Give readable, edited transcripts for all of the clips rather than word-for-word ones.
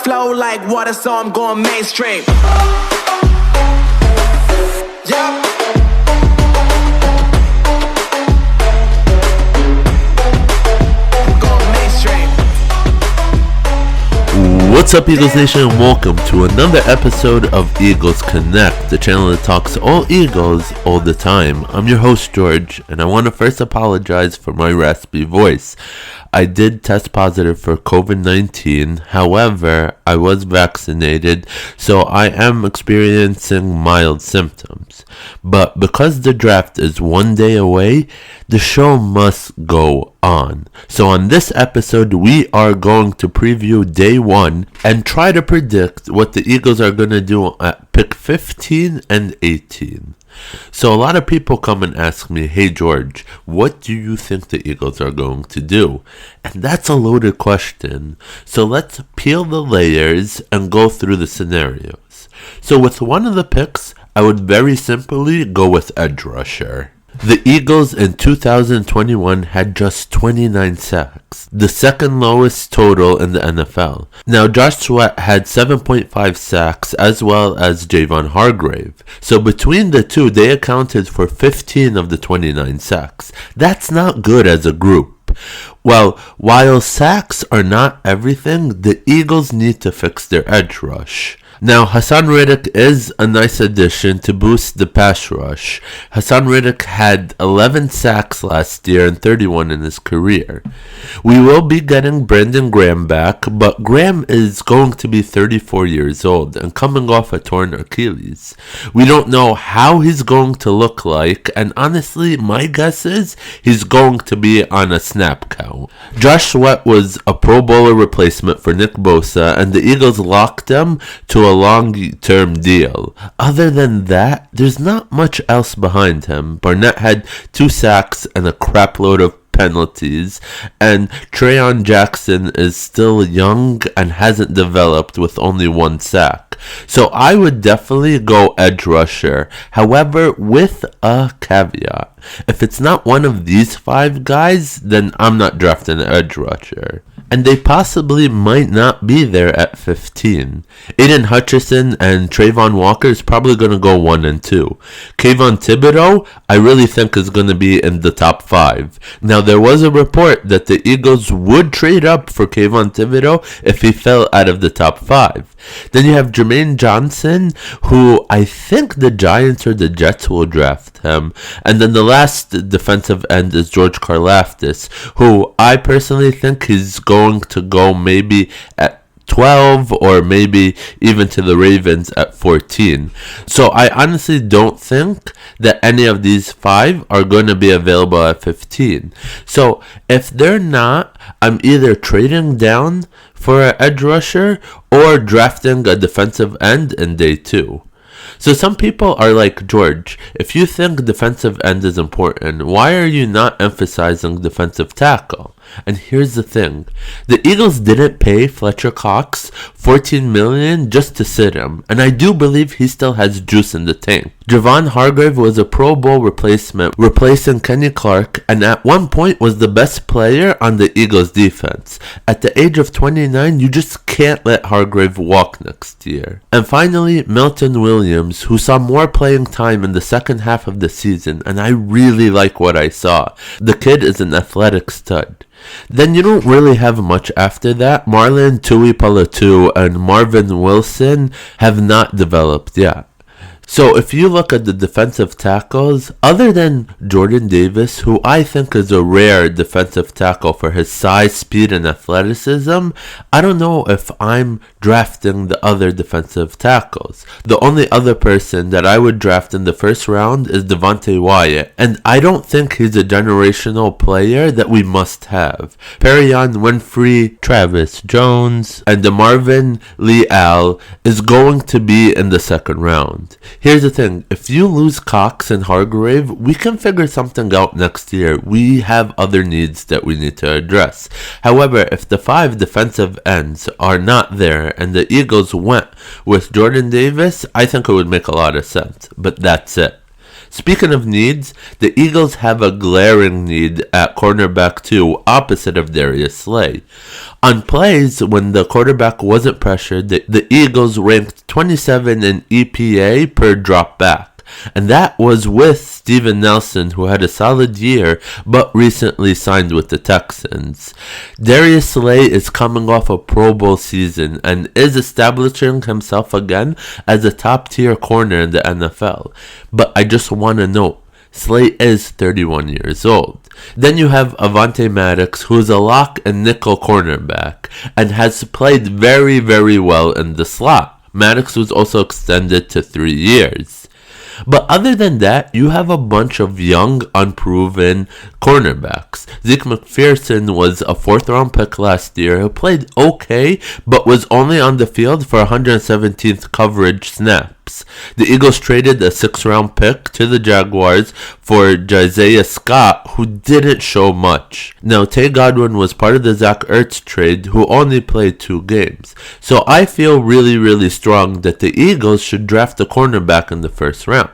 flow like water, so I'm going mainstream. Yeah. What's up, Eagles Nation, and welcome to another episode of Eagles Connect, the channel that talks all Eagles all the time. I'm your host, George, and I want to first apologize for my raspy voice. I did test positive for COVID-19, however, I was vaccinated, so I am experiencing mild symptoms. But because the draft is one day away, the show must go on. So on this episode, we are going to preview day 1 and try to predict what the Eagles are going to do at pick 15 and 18. So a lot of people come and ask me, hey George, what do you think the Eagles are going to do? And that's a loaded question. So let's peel the layers and go through the scenarios. So with one of the picks, I would very simply go with edge rusher. The Eagles in 2021 had just 29 sacks, the second lowest total in the NFL. Now, Josh Sweat had 7.5 sacks as well as Javon Hargrave. So between the two, they accounted for 15 of the 29 sacks. That's not good as a group. Well, while sacks are not everything, the Eagles need to fix their edge rush. Now, Haason Reddick is a nice addition to boost the pass rush. Haason Reddick had 11 sacks last year and 31 in his career. We will be getting Brandon Graham back, but Graham is going to be 34 years old and coming off a torn Achilles. We don't know how he's going to look like, and honestly, my guess is he's going to be on a snap count. Josh Sweat was a Pro Bowler replacement for Nick Bosa, and the Eagles locked him to a long-term deal. Other than that, there's not much else behind him. Barnett had 2 sacks and a crap load of penalties, and Trayon Jackson is still young and hasn't developed with only 1 sack. So I would definitely go edge rusher. However, with a caveat. If it's not one of these 5 guys, then I'm not drafting an edge rusher. And they possibly might not be there at 15. Aiden Hutchinson and Travon Walker is probably going to go 1 and 2. Kayvon Thibodeaux, I really think is going to be in the top 5. Now, there was a report that the Eagles would trade up for Kayvon Thibodeaux if he fell out of the top 5. Then you have Jermaine Johnson, who I think the Giants or the Jets will draft him. And then the last defensive end is George Karlaftis, who I personally think he's going to go maybe at 12 or maybe even to the Ravens at 14. So I honestly don't think that any of these 5 are going to be available at 15. So if they're not, I'm either trading down for an edge rusher or drafting a defensive end in day 2. So some people are like, George, if you think defensive end is important, why are you not emphasizing defensive tackle? And here's the thing. The Eagles didn't pay Fletcher Cox $14 million just to sit him, and I do believe he still has juice in the tank. Javon Hargrave was a Pro Bowl replacement, replacing Kenny Clark, and at one point was the best player on the Eagles defense. At the age of 29, you just can't let Hargrave walk next year. And finally, Milton Williams, who saw more playing time in the second half of the season, and I really like what I saw. The kid is an athletic stud. Then you don't really have much after that. Marlon Tuipulotu and Marvin Wilson have not developed yet. So if you look at the defensive tackles, other than Jordan Davis, who I think is a rare defensive tackle for his size, speed, and athleticism, I don't know if I'm drafting the other defensive tackles. The only other person that I would draft in the first round is Devontae Wyatt, and I don't think he's a generational player that we must have. Perion Winfrey, Travis Jones, and DeMarvin Leal is going to be in the second round. Here's the thing, if you lose Cox and Hargrave, we can figure something out next year. We have other needs that we need to address. However, if the 5 defensive ends are not there and the Eagles went with Jordan Davis, I think it would make a lot of sense. But that's it. Speaking of needs, the Eagles have a glaring need at cornerback too, opposite of Darius Slay. On plays when the quarterback wasn't pressured, the Eagles ranked 27 in EPA per drop back. And that was with Steven Nelson, who had a solid year, but recently signed with the Texans. Darius Slay is coming off a Pro Bowl season and is establishing himself again as a top-tier corner in the NFL. But I just want to note, Slay is 31 years old. Then you have Avonte Maddox, who is a lock and nickel cornerback, and has played very, very well in the slot. Maddox was also extended to 3 years. But other than that, you have a bunch of young, unproven cornerbacks. Zeke McPherson was a 4th-round pick last year who played okay, but was only on the field for 117th coverage snaps. The Eagles traded a 6th-round pick to the Jaguars for Josiah Scott, who didn't show much. Now, Tay Godwin was part of the Zach Ertz trade, who only played 2 games. So I feel really, really strong that the Eagles should draft a cornerback in the 1st round.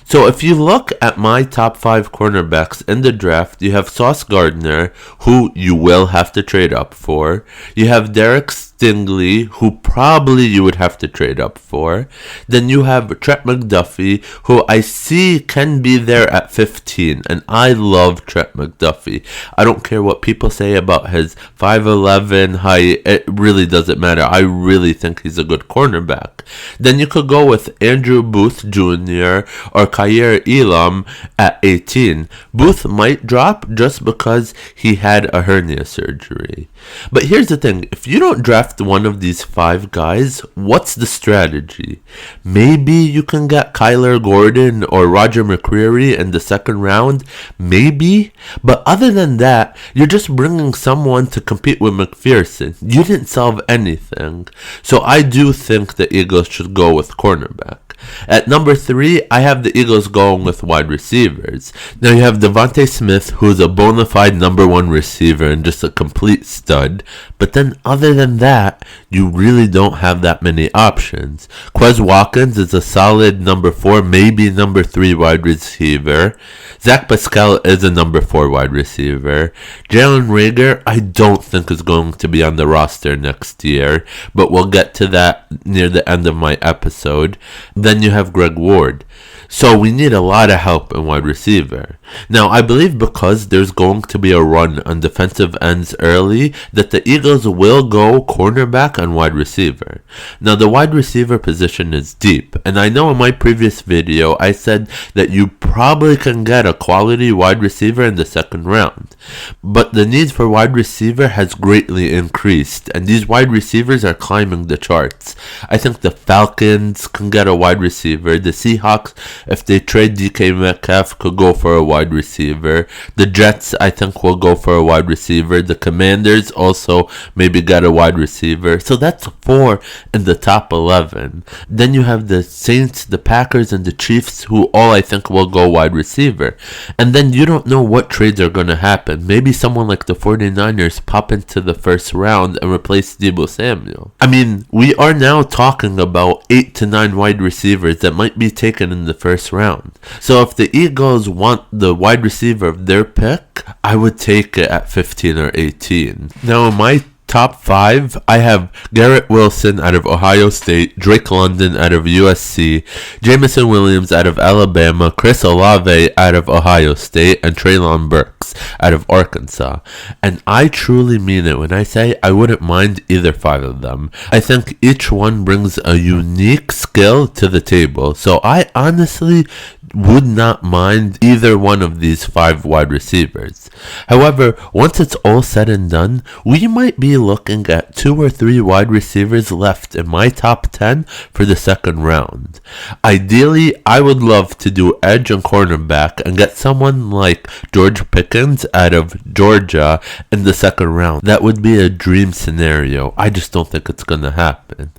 So if you look at my top 5 cornerbacks in the draft, you have Sauce Gardner, who you will have to trade up for. You have Derek Stingley, who probably you would have to trade up for. Then you have Trent McDuffie, who I see can be there at 15. And I love Trent McDuffie. I don't care what people say about his 5'11" height. It really doesn't matter. I really think he's a good cornerback. Then you could go with Andrew Booth Jr. or Kaiir Elam at 18. Booth might drop just because he had a hernia surgery. But here's the thing, if you don't draft one of these 5 guys, what's the strategy? Maybe you can get Kyler Gordon or Roger McCreary in the 2nd round, maybe, but other than that, you're just bringing someone to compete with McPherson. You didn't solve anything. So I do think the Eagles should go with cornerback. At number 3, I have the Eagles going with wide receivers. Now you have Devontae Smith, who's a bona fide number 1 receiver and just a complete stud. But then other than that, you really don't have that many options. Quez Watkins is a solid number 4, maybe number 3 wide receiver. Zach Pascal is a number 4 wide receiver. Jalen Reagor, I don't think is going to be on the roster next year, but we'll get to that near the end of my episode. Then you have Greg Ward. So we need a lot of help in wide receiver. Now, I believe because there's going to be a run on defensive ends early, that the Eagles will go cornerback and wide receiver. Now, the wide receiver position is deep, and I know in my previous video I said that you probably can get a quality wide receiver in the 2nd round. But the need for wide receiver has greatly increased, and these wide receivers are climbing the charts. I think the Falcons can get a wide receiver. The Seahawks, if they trade DK Metcalf, could go for a wide receiver. The Jets, I think, will go for a wide receiver. The Commanders also maybe get a wide receiver. So that's 4 in the top 11. Then you have the Saints, the Packers, and the Chiefs, who all I think will go wide receiver. And then you don't know what trades are going to happen. Maybe someone like the 49ers pop into the 1st round and replace Deebo Samuel. I mean, we are now talking about 8 to 9 wide receivers that might be taken in the 1st round. So if the Eagles want the wide receiver of their pick, I would take it at 15 or 18. Now in my top 5, I have Garrett Wilson out of Ohio State, Drake London out of USC, Jameson Williams out of Alabama, Chris Olave out of Ohio State, and Treylon Burks out of Arkansas. And I truly mean it when I say I wouldn't mind either 5 of them. I think each one brings a unique skill to the table. So I honestly would not mind either one of these 5 wide receivers. However, once it's all said and done, we might be looking at 2 or 3 wide receivers left in my top 10 for the 2nd round. Ideally, I would love to do edge and cornerback and get someone like George Pickens out of Georgia in the 2nd round. That would be a dream scenario. I just don't think it's going to happen.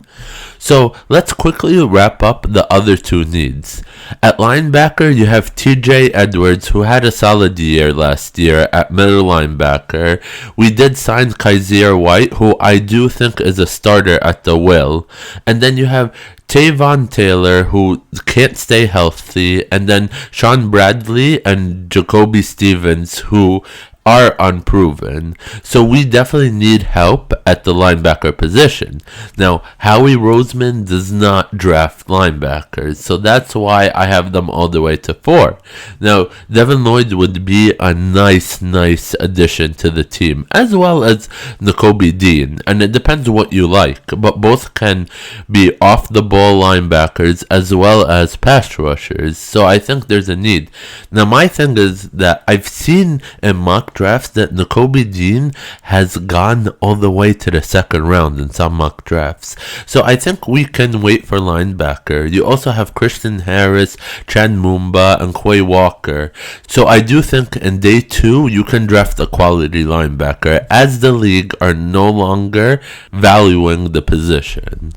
So let's quickly wrap up the other 2 needs. At linebacker, you have TJ Edwards, who had a solid year last year at middle linebacker. We did sign Kaiser White, who I do think is a starter at the will. And then you have Tavon Taylor, who can't stay healthy, and then Sean Bradley and Jacoby Stevens, who are unproven. So we definitely need help at the linebacker position. Now, Howie Roseman does not draft linebackers, so that's why I have them all the way to 4. Now, Devin Lloyd would be a nice addition to the team, as well as Nakobe Dean, and it depends what you like, but both can be off-the-ball linebackers as well as pass rushers, so I think there's a need. Now, my thing is that I've seen in mock drafts that Nakobe Dean has gone all the way to the second round in some mock drafts. So I think we can wait for linebacker. You also have Christian Harris, Chan Mumba, and Quay Walker. So I do think in day 2 you can draft a quality linebacker, as the league are no longer valuing the position.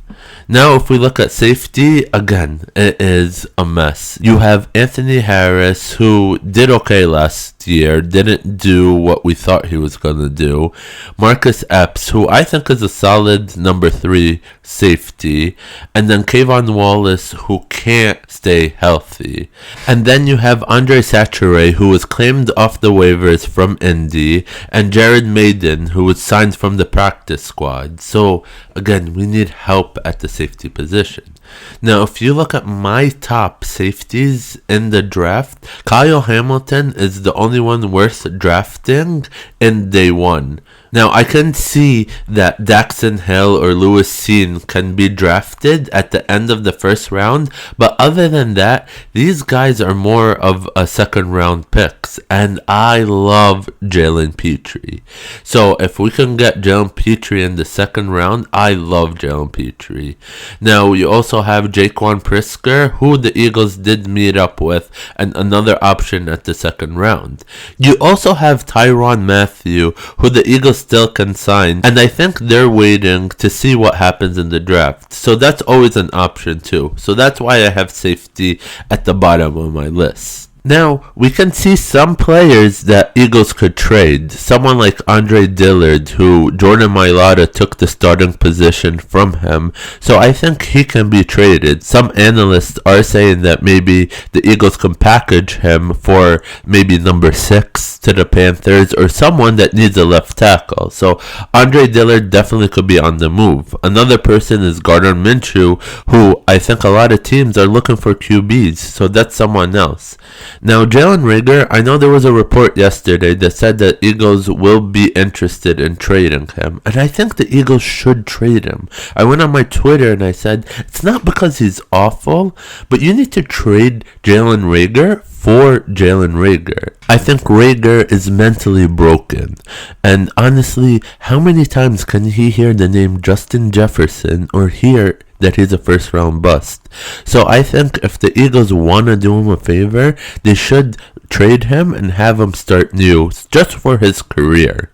Now, if we look at safety, again, it is a mess. You have Anthony Harris, who did okay last year, didn't do what we thought he was going to do. Marcus Epps, who I think is a solid number 3 safety. And then Kayvon Wallace, who can't stay healthy. And then you have Andre Sachere, who was claimed off the waivers from Indy, and Jared Maiden, who was signed from the practice squad. So, again, we need help at the safety position. Now, if you look at my top safeties in the draft, Kyle Hamilton is the only one worth drafting in day 1. Now, I can see that Daxon Hill or Lewis Seen can be drafted at the end of the first round, but other than that, these guys are more of a second round picks, and I love Jalen Petrie. So, if we can get Jalen Petrie in the second round, I love Jalen Petrie. Now, you also have Jaquan Prisker, who the Eagles did meet up with, and another option at the second round. You also have Tyrann Mathieu, who the Eagles still can sign, and I think they're waiting to see what happens in the draft. So that's always an option too. So that's why I have safety at the bottom of my list. Now, we can see some players that Eagles could trade. Someone like Andre Dillard, who Jordan Mailata took the starting position from him. So I think he can be traded. Some analysts are saying that maybe the Eagles can package him for maybe number 6 to the Panthers, or someone that needs a left tackle. So Andre Dillard definitely could be on the move. Another person is Gardner Minshew, who I think a lot of teams are looking for QBs. So that's someone else. Now, Jalen Reagor, I know there was a report yesterday that said that Eagles will be interested in trading him, and I think the Eagles should trade him. I went on my Twitter and I said, it's not because he's awful, but you need to trade Jalen Reagor for Jalen Reagor. I think Reagor is mentally broken, and honestly, how many times can he hear the name Justin Jefferson or hear that he's a first round bust? So I think if the Eagles want to do him a favor, they should trade him and have him start new just for his career.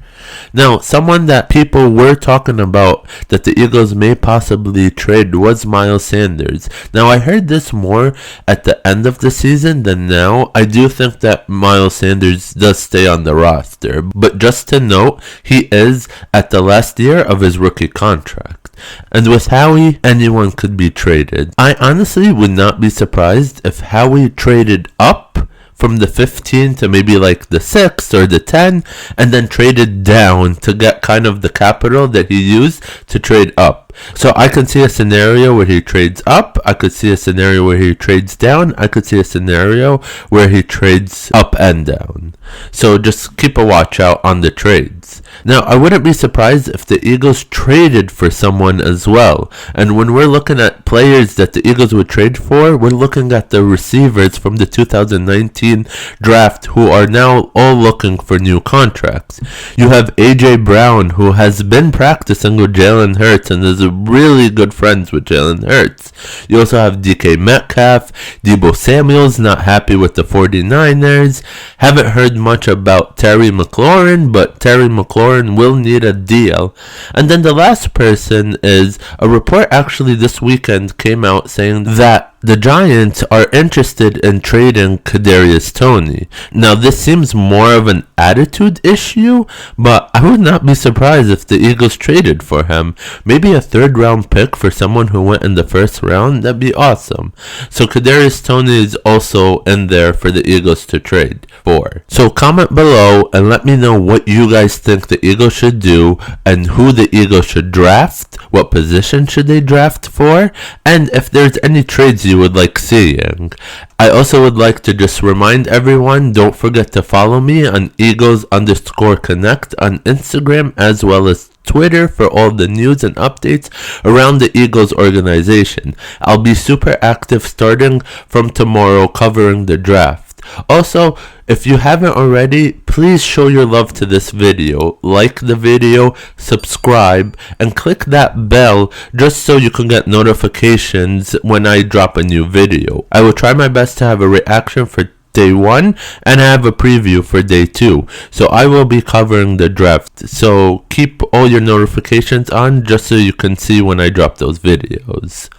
Now, someone that people were talking about that the Eagles may possibly trade was Miles Sanders. Now, I heard this more at the end of the season than now. I do think that Miles Sanders does stay on the roster, but just to note, he is at the last year of his rookie contract. And with Howie, anyone could be traded. I honestly would not be surprised if Howie traded up from the 15 to maybe like the 6 or the 10, and then traded down to get kind of the capital that he used to trade up. So I could see a scenario where he trades up, I could see a scenario where he trades down, I could see a scenario where he trades up and down. So just keep a watch out on the trades. Now, I wouldn't be surprised if the Eagles traded for someone as well. And when we're looking at players that the Eagles would trade for, we're looking at the receivers from the 2019 draft who are now all looking for new contracts. You have A.J. Brown, who has been practicing with Jalen Hurts and is really good friends with Jalen Hurts. You also have DK Metcalf. Deebo Samuel's not happy with the 49ers. Haven't heard much about Terry McLaurin, but Terry McLaurin will need a deal. And then the last person is a report actually this weekend came out saying that the Giants are interested in trading Kadarius Toney. Now, this seems more of an attitude issue, but I would not be surprised if the Eagles traded for him. Maybe a third-round pick for someone who went in the first round. That'd be awesome. So Kadarius Toney is also in there for the Eagles to trade for. So comment below and let me know what you guys think the Eagles should do and who the Eagles should draft. What position should they draft for? And if there's any trades you would like seeing. I also would like to just remind everyone, don't forget to follow me on Eagles_Connect on Instagram as well as Twitter for all the news and updates around the Eagles organization. I'll be super active starting from tomorrow covering the draft. Also, if you haven't already, please show your love to this video. Like the video, subscribe, and click that bell just so you can get notifications when I drop a new video. I will try my best to have a reaction for day 1 and have a preview for day 2. So I will be covering the draft. So keep all your notifications on just so you can see when I drop those videos.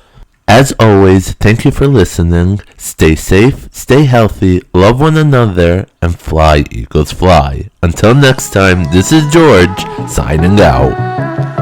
As always, thank you for listening. Stay safe, stay healthy, love one another, and fly, Eagles, fly. Until next time, this is George, signing out.